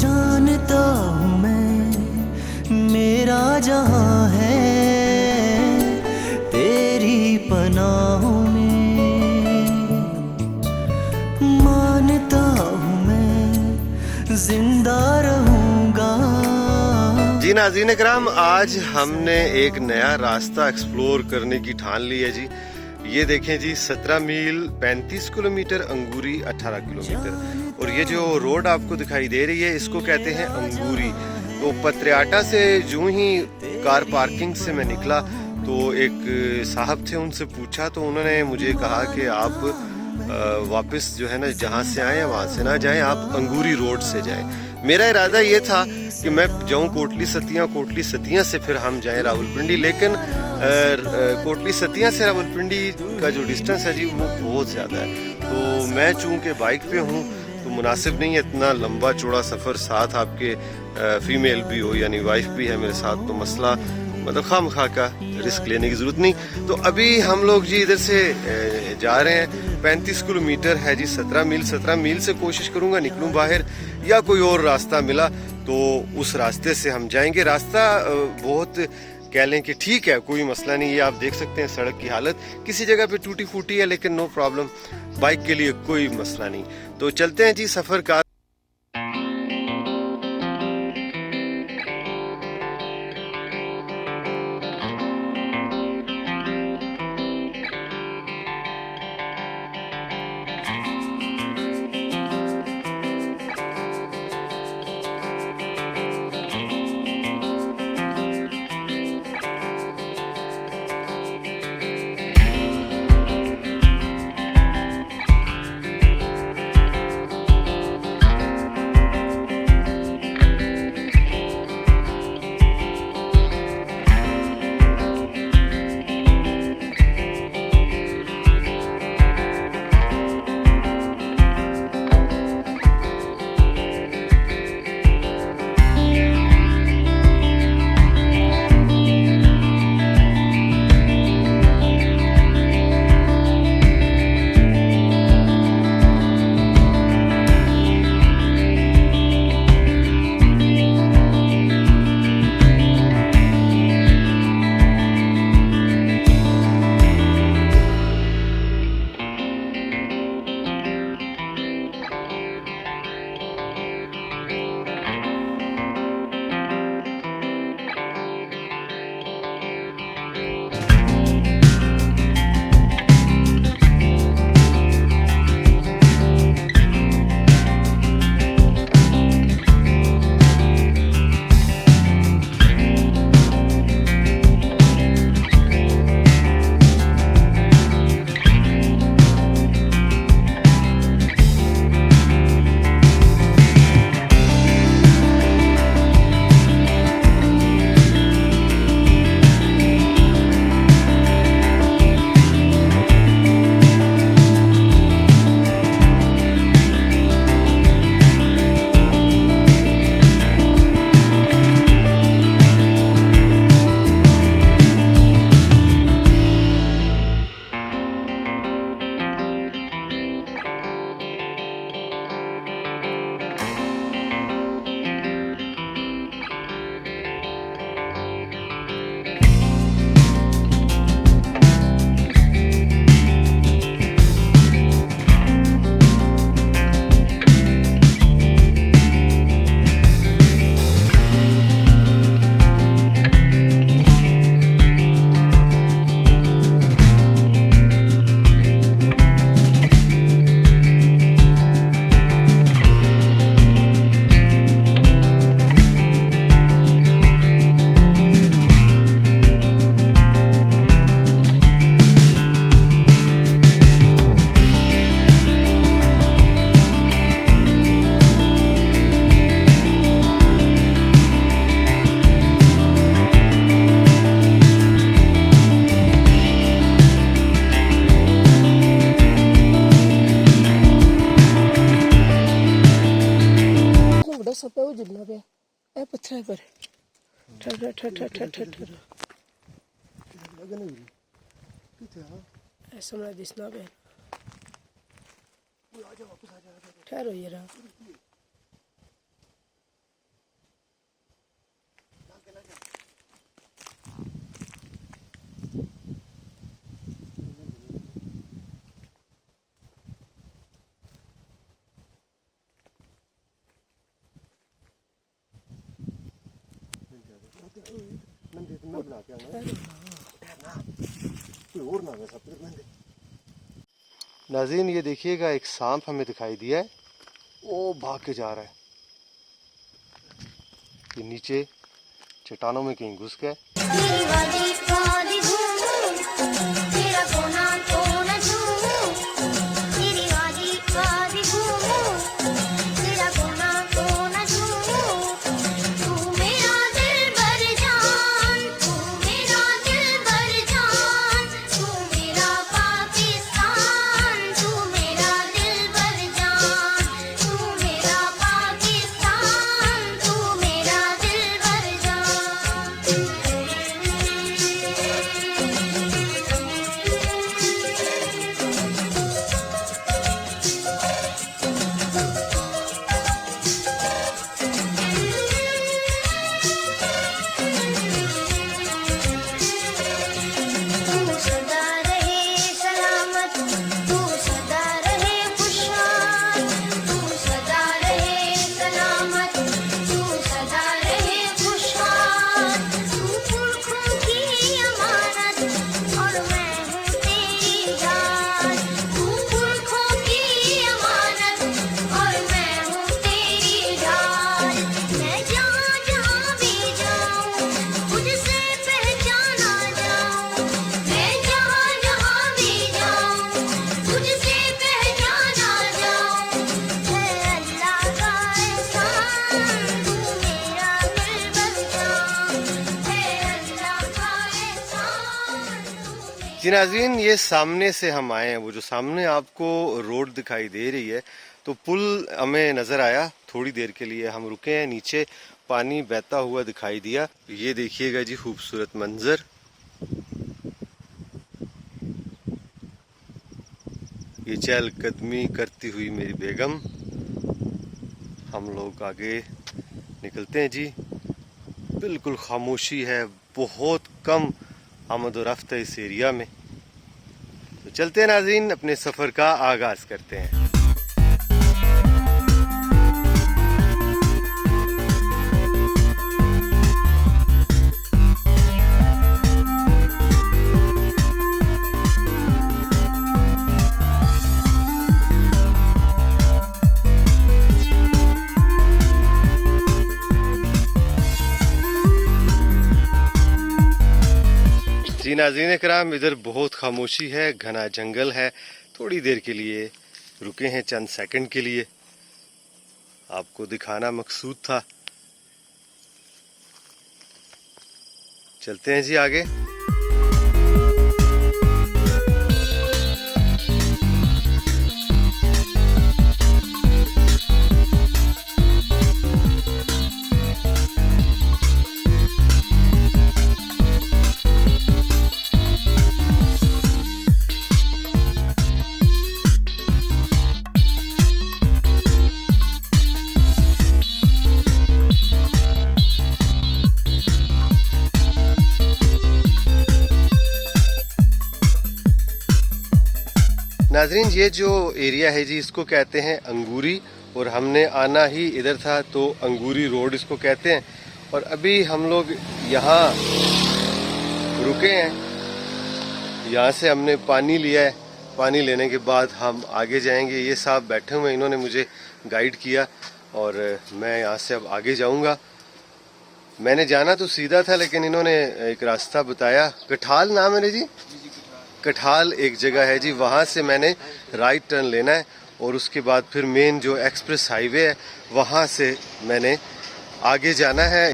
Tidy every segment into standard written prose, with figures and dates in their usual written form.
जानता हूँ मैं मेरा जहाँ है तेरी पनाहों में, मानता हूँ मैं जिंदा रहूँगा। जी नाज़रीन कराम, आज हमने एक नया रास्ता एक्सप्लोर करने की ठान ली है जी। ये देखें जी, 17 मील 35 किलोमीटर, अंगूरी 18 किलोमीटर। और ये जो रोड आपको दिखाई दे रही है इसको कहते हैं अंगूरी। तो पत्रियाटा से यूं ही कार पार्किंग से मैं निकला तो एक साहब थे, उनसे पूछा तो उन्होंने मुझे कहा कि आप वापस जो है ना जहाँ से आए वहाँ से ना जाएं, आप अंगूरी रोड से जाएं। मेरा इरादा ये था कि मैं जाऊँ कोटली सतियाँ से फिर हम जाएं रावलपिंडी, लेकिन कोटली सतियाँ से रावलपिंडी का जो डिस्टेंस है जी वो बहुत ज़्यादा है। तो मैं चूँकि बाइक पे हूँ तो मुनासिब नहीं है इतना लंबा चौड़ा सफ़र, साथ आपके फीमेल भी हो यानी वाइफ भी है मेरे साथ, तो मसला मतलब खामखा का रिस्क लेने की ज़रूरत नहीं। तो अभी हम लोग जी इधर से जा रहे हैं, 35 किलोमीटर है जी, 17 मील से कोशिश करूँगा निकलूँ बाहर, या कोई और रास्ता मिला तो उस रास्ते से हम जाएंगे। रास्ता बहुत कह लें कि ठीक है, कोई मसला नहीं। ये आप देख सकते हैं सड़क की हालत किसी जगह पे टूटी फूटी है, लेकिन नो प्रॉब्लम, बाइक के लिए कोई मसला नहीं। तो चलते हैं जी सफ़र का। सपे वो जितना पे ए पत्थर पर ठर ठर ठर ठर ठर ठर ठर ऐसा मैं दिसना पे ठहरो ये रहा नाज़रीन ये देखिएगा, एक सांप हमें दिखाई दिया है, वो भाग के जा रहा है। ये नीचे चट्टानों में कहीं घुस गया। जी नाज़रीन, ये सामने से हम आए हैं, वो जो सामने आपको रोड दिखाई दे रही है, तो पुल हमें नज़र आया। थोड़ी देर के लिए हम रुके हैं, नीचे पानी बहता हुआ दिखाई दिया। ये देखिएगा जी खूबसूरत मंजर। ये चहलकदमी करती हुई मेरी बेगम। हम लोग आगे निकलते हैं जी। बिल्कुल खामोशी है, बहुत कम आमद और रफ्त है इस एरिया में। तो चलते हैं नाज़रीन, अपने सफ़र का आगाज़ करते हैं। जी नाज़रीन कराम, इधर बहुत खामोशी है, घना जंगल है। थोड़ी देर के लिए रुके हैं, चंद सेकंड के लिए, आपको दिखाना मकसूद था। चलते हैं जी आगे। नाजरीन, ये जो एरिया है जी, इसको कहते हैं अंगूरी, और हमने आना ही इधर था, तो अंगूरी रोड इसको कहते हैं। और अभी हम लोग यहाँ रुके हैं, यहाँ से हमने पानी लिया है। पानी लेने के बाद हम आगे जाएंगे। ये साहब बैठे हुए हैं, इन्होंने मुझे गाइड किया और मैं यहाँ से अब आगे जाऊँगा। मैंने जाना तो सीधा था, लेकिन इन्होंने एक रास्ता बताया। कठाल नाम है जी, कठाल एक जगह है जी, वहाँ से मैंने राइट टर्न लेना है और उसके बाद फिर मेन जो एक्सप्रेस हाईवे है वहाँ से मैंने आगे जाना है।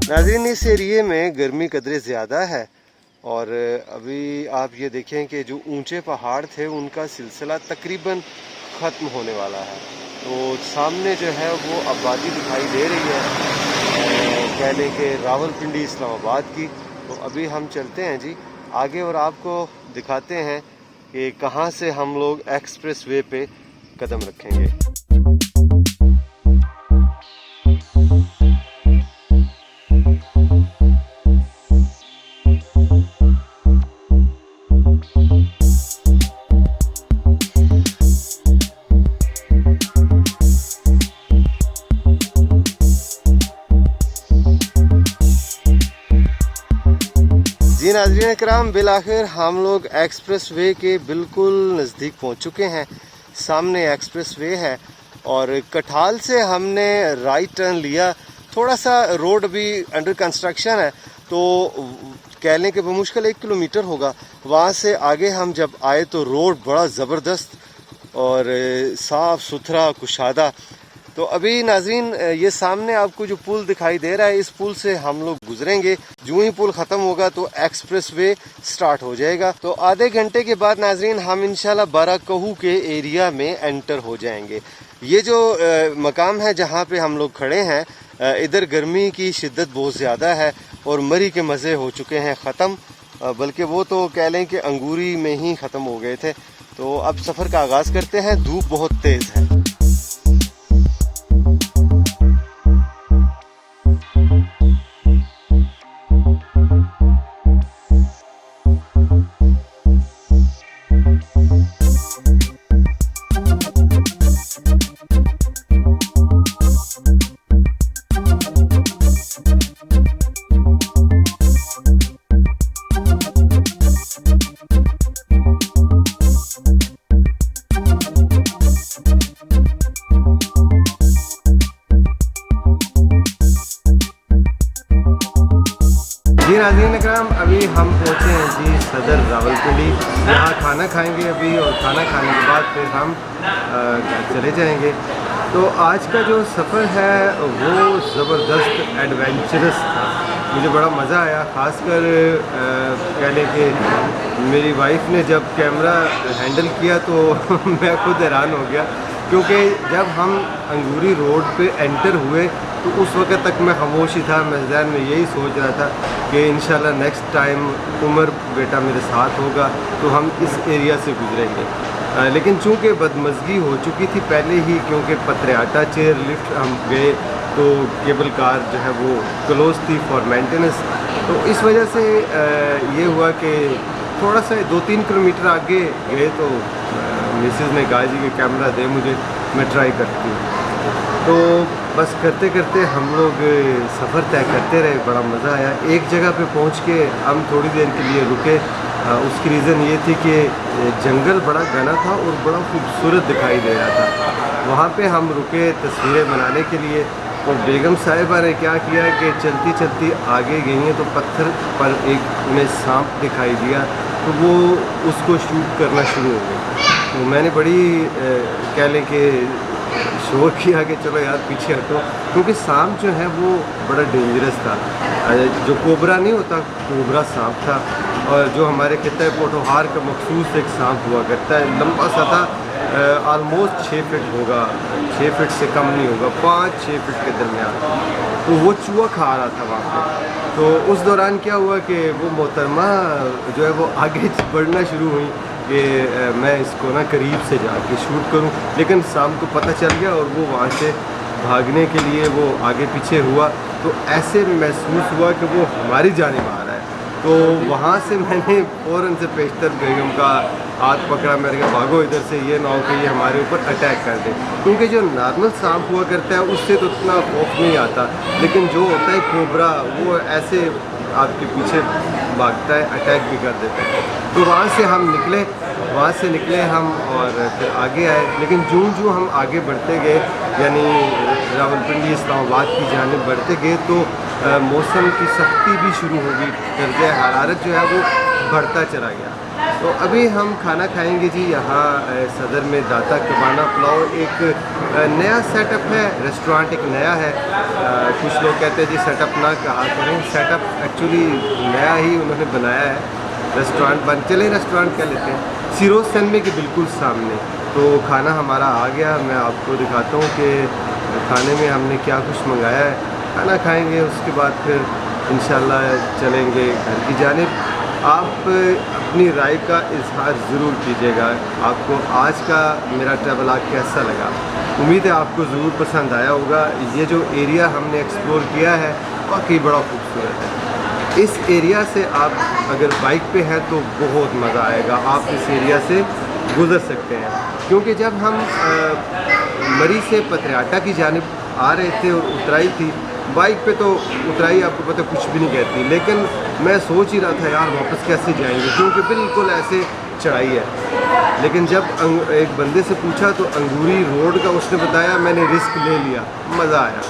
नाज़रीन, इस एरिए में गर्मी कदरे ज़्यादा है और अभी आप ये देखें कि जो ऊंचे पहाड़ थे उनका सिलसिला तकरीबन ख़त्म होने वाला है। तो सामने जो है वो आबादी दिखाई दे रही है, कह लें कि रावलपिंडी इस्लामाबाद की। तो अभी हम चलते हैं जी आगे और आपको दिखाते हैं कि कहाँ से हम लोग एक्सप्रेस वे पे कदम रखेंगे। नाज़रीन इकराम, बिलाखिर हम लोग एक्सप्रेस वे के बिल्कुल नज़दीक पहुंच चुके हैं। सामने एक्सप्रेस वे है और कठाल से हमने राइट टर्न लिया। थोड़ा सा रोड अभी अंडर कंस्ट्रक्शन है, तो कह लें कि बमुश्किल 1 किलोमीटर होगा। वहाँ से आगे हम जब आए तो रोड बड़ा ज़बरदस्त और साफ़ सुथरा कुशादा। तो अभी नाज़रीन ये सामने आपको जो पुल दिखाई दे रहा है, इस पुल से हम लोग गुजरेंगे। जो ही पुल ख़त्म होगा तो एक्सप्रेस वे स्टार्ट हो जाएगा। तो आधे घंटे के बाद नाज़रीन हम इंशाल्लाह बाराकहू के एरिया में एंटर हो जाएंगे। ये जो मकाम है जहाँ पे हम लोग खड़े हैं, इधर गर्मी की शिद्दत बहुत ज़्यादा है और मरी के मज़े हो चुके हैं ख़त्म, बल्कि वो तो कह लें कि अंगूरी में ही ख़त्म हो गए थे। तो अब सफ़र का आगाज़ करते हैं। धूप बहुत तेज़ है। जी नाज़रीन इकराम, अभी हम पहुँचे हैं जी सदर रावलपिंडी। यहाँ खाना खाएंगे अभी और खाना खाने के बाद फिर हम घर चले जाएंगे। तो आज का जो सफ़र है वो ज़बरदस्त एडवेंचरस था। मुझे बड़ा मज़ा आया, ख़ासकर कह लें कि मेरी वाइफ ने जब कैमरा हैंडल किया तो मैं खुद हैरान हो गया, क्योंकि जब हम अंगूरी रोड पे एंटर हुए तो उस वक्त तक मैं खामोश ही था। मैं ज़हन में यही सोच रहा था कि इंशाल्लाह नेक्स्ट टाइम उमर बेटा मेरे साथ होगा तो हम इस एरिया से गुजरेंगे। लेकिन चूँकि बदमज़गी हो चुकी थी पहले ही, क्योंकि पत्रियाटा चेयर लिफ्ट हम गए तो केबल कार जो है वो क्लोज थी फॉर मेंटेनेंस। तो इस वजह से ये हुआ कि थोड़ा सा 2-3 किलोमीटर आगे गए तो मिसेज़ ने कहा जी कि कैमरा दे मुझे, मैं ट्राई करती हूँ। तो बस करते करते हम लोग सफ़र तय करते रहे। बड़ा मज़ा आया। एक जगह पे पहुंच के हम थोड़ी देर के लिए रुके। उसकी रीज़न ये थी कि जंगल बड़ा घना था और बड़ा खूबसूरत दिखाई दे रहा था। वहाँ पे हम रुके तस्वीरें बनाने के लिए। और बेगम साहिबा ने क्या किया कि चलती चलती आगे गई हैं तो पत्थर पर एक उन्हें सांप दिखाई दिया, तो वो उसको शूट करना शुरू हो गई। तो मैंने बड़ी कह लें कि शोर किया कि चलो यार पीछे हटो, क्योंकि सांप जो है वो बड़ा डेंजरस था। जो कोबरा नहीं होता, कोबरा सांप था। और जो हमारे खित्ते पोठोहार का मखसूस एक सांप हुआ करता है, लंबा सा था, आलमोस्ट 6 फीट होगा, 6 फीट से कम नहीं होगा, 5-6 फीट के दरमियान। तो वो चूहा खा रहा था वहाँ पे। तो उस दौरान क्या हुआ कि वो मोहतरमा जो है वो आगे बढ़ना शुरू हुई कि मैं इसको ना करीब से जाके शूट करूं, लेकिन शाम को पता चल गया और वो वहाँ से भागने के लिए वो आगे पीछे हुआ। तो ऐसे महसूस हुआ कि वो हमारी जानिब आ रहा है। तो वहाँ से मैंने फ़ौरन से पेशतर बेगम का हाथ पकड़ा। मैंने कहा भागो इधर से, ये ना हो कि ये हमारे ऊपर अटैक कर दे, क्योंकि जो नॉर्मल सांप हुआ करता है उससे तो उतना खौफ नहीं आता, लेकिन जो होता है कोबरा वो ऐसे आपके पीछे भागता है, अटैक भी कर देता है। तो वहाँ से हम निकले हम और फिर आगे आए। लेकिन जूँ हम आगे बढ़ते गए, यानी रावलपिंडी इस्लामाबाद की जानिब बढ़ते गए, तो मौसम की सख्ती भी शुरू हो गई। दर्जा हरारत जो है वो बढ़ता चला गया। तो अभी हम खाना खाएंगे जी यहाँ सदर में दाता कबाना पुलाव। एक नया सेटअप है, रेस्टोरेंट एक नया है। कुछ लोग कहते हैं जी सेटअप ना कहा करें, सेटअप एक्चुअली नया ही उन्होंने बनाया है। रेस्टोरेंट बन चले, रेस्टोरेंट कह लेते हैं, सिरोज सनमे के बिल्कुल सामने। तो खाना हमारा आ गया, मैं आपको दिखाता हूँ कि खाने में हमने क्या कुछ मंगाया है। खाना खाएंगे, उसके बाद फिर इंशाल्लाह चलेंगे घर की जानिब। आप अपनी राय का इजहार ज़रूर कीजिएगा। आपको आज का मेरा ट्रैवल आज कैसा लगा? उम्मीद है आपको ज़रूर पसंद आया होगा। ये जो एरिया हमने एक्सप्लोर किया है वाकई बड़ा खूबसूरत है। इस एरिया से आप अगर बाइक पे हैं तो बहुत मज़ा आएगा। आप इस एरिया से गुज़र सकते हैं, क्योंकि जब हम मरी से पत्रियाटा की जानिब आ रहे थे और उतराई थी बाइक पे तो उतराई आपको पता कुछ भी नहीं कहती, लेकिन मैं सोच ही रहा था यार वापस कैसे जाएंगे, क्योंकि बिल्कुल ऐसे चढ़ाई है। लेकिन जब एक बंदे से पूछा तो अंगूरी रोड का उसने बताया, मैंने रिस्क ले लिया, मज़ा आया।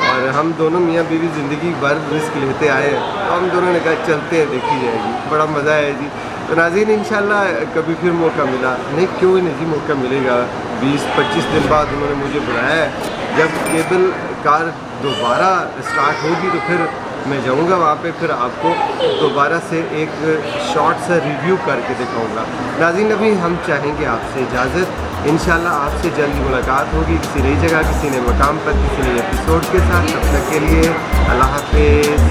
और हम दोनों मियाँ बीवी ज़िंदगी भर रिस्क लेते आए हैं, तो हम दोनों ने कहा चलते हैं, देखी जाएगी, बड़ा मज़ा आया जी। तो नाज़रीन इंशाल्लाह कभी फिर मौका मिला, नहीं क्यों ही नहीं जी, मौका मिलेगा। 20-25 दिन बाद उन्होंने मुझे बुलाया है, जब केबल कार दोबारा स्टार्ट होगी तो फिर मैं जाऊंगा वहाँ पे, फिर आपको दोबारा से एक शॉर्ट सा रिव्यू करके दिखाऊंगा। नाज़रीन अभी हम चाहेंगे आपसे इजाज़त, इंशाल्लाह आपसे जल्दी मुलाकात होगी किसी नई जगह, किसी नए मकाम पर, किसी नए एपिसोड के साथ। तब तक के लिए अल्लाह हाफ़िज़।